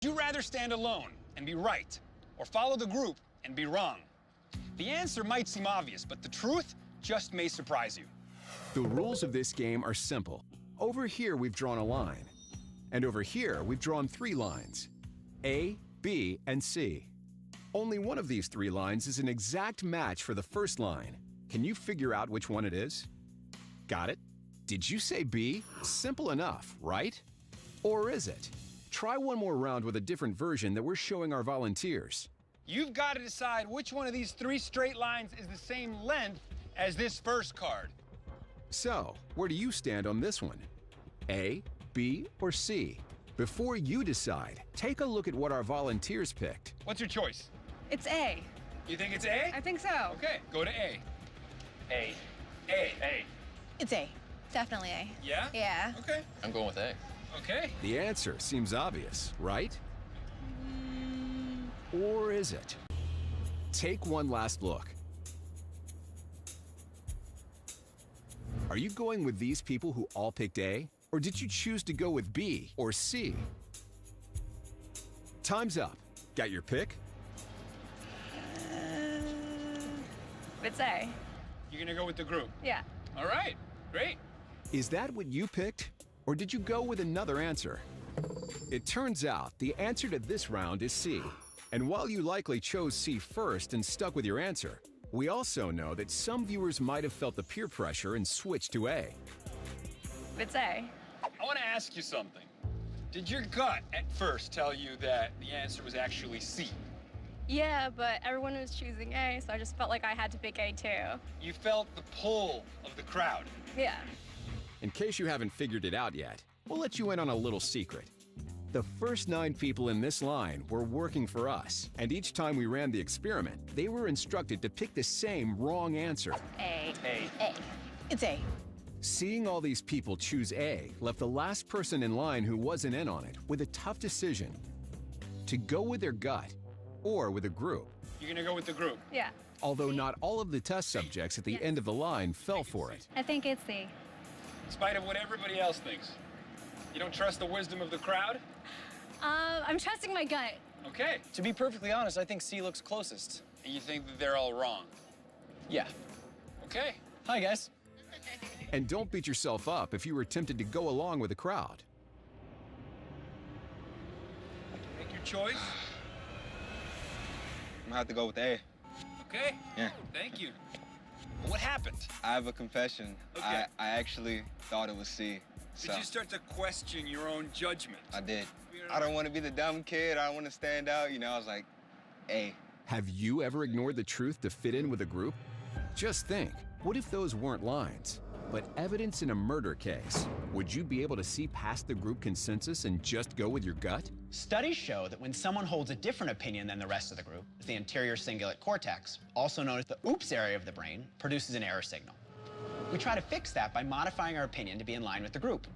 Would you rather stand alone and be right, or follow the group and be wrong? The answer might seem obvious, but the truth just may surprise you. The rules of this game are simple. Over here, we've drawn a line. And over here, we've drawn 3 lines: A, B, and C. Only one of these 3 lines is an exact match for the first line. Can you figure out which one it is? Got it? Did you say B? Simple enough, right? Or is it? Try one more round with a different version that we're showing our volunteers. You've got to decide which one of these 3 straight lines is the same length as this first card. So, where do you stand on this one? A, B, or C? Before you decide, take a look at what our volunteers picked. What's your choice? It's A. You think it's A? I think so. Okay, go to A. A. A. It's A. Definitely A. Yeah? Yeah. Okay. I'm going with A. Okay. The answer seems obvious, right? Or is it? Take one last look. Are you going with these people who all picked A? Or did you choose to go with B or C? Time's up. Got your pick? It's A. You're gonna go with the group? Yeah. All right, great. Is that what you picked? Or did you go with another answer? It turns out the answer to this round is C. And while you likely chose C first and stuck with your answer, we also know that some viewers might have felt the peer pressure and switched to A. It's A. I want to ask you something. Did your gut at first tell you that the answer was actually C? Yeah, but everyone was choosing A, so I just felt like I had to pick A too. You felt the pull of the crowd. Yeah. In case you haven't figured it out yet, we'll let you in on a little secret. The first 9 people in this line were working for us, and each time we ran the experiment, they were instructed to pick the same wrong answer. A. A. It's A. Seeing all these people choose A left the last person in line who wasn't in on it with a tough decision: to go with their gut or with a group. You're gonna go with the group? Yeah. Although not all of the test subjects at the end of the line fell for it. I think it's C. In spite of what everybody else thinks. You don't trust the wisdom of the crowd? I'm trusting my gut. Okay. To be perfectly honest, I think C looks closest. And you think that they're all wrong? Yeah. Okay. Hi, guys. And don't beat yourself up if you were tempted to go along with the crowd. Make your choice. I'm gonna have to go with A. Okay. Yeah. Thank you. What happened? I have a confession. Okay. I actually thought it was C. Did you start to question your own judgment? I did. I don't want to be the dumb kid. I don't want to stand out. You know, I was like, A. Have you ever ignored the truth to fit in with a group? Just think, what if those weren't lines, but evidence in a murder case? Would you be able to see past the group consensus and just go with your gut? Studies show that when someone holds a different opinion than the rest of the group, the anterior cingulate cortex, also known as the oops area of the brain, produces an error signal. We try to fix that by modifying our opinion to be in line with the group,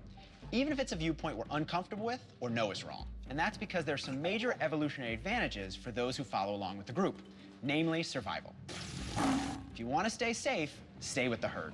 even if it's a viewpoint we're uncomfortable with or know is wrong. And that's because there are some major evolutionary advantages for those who follow along with the group, namely survival. If you want to stay safe, stay with the herd.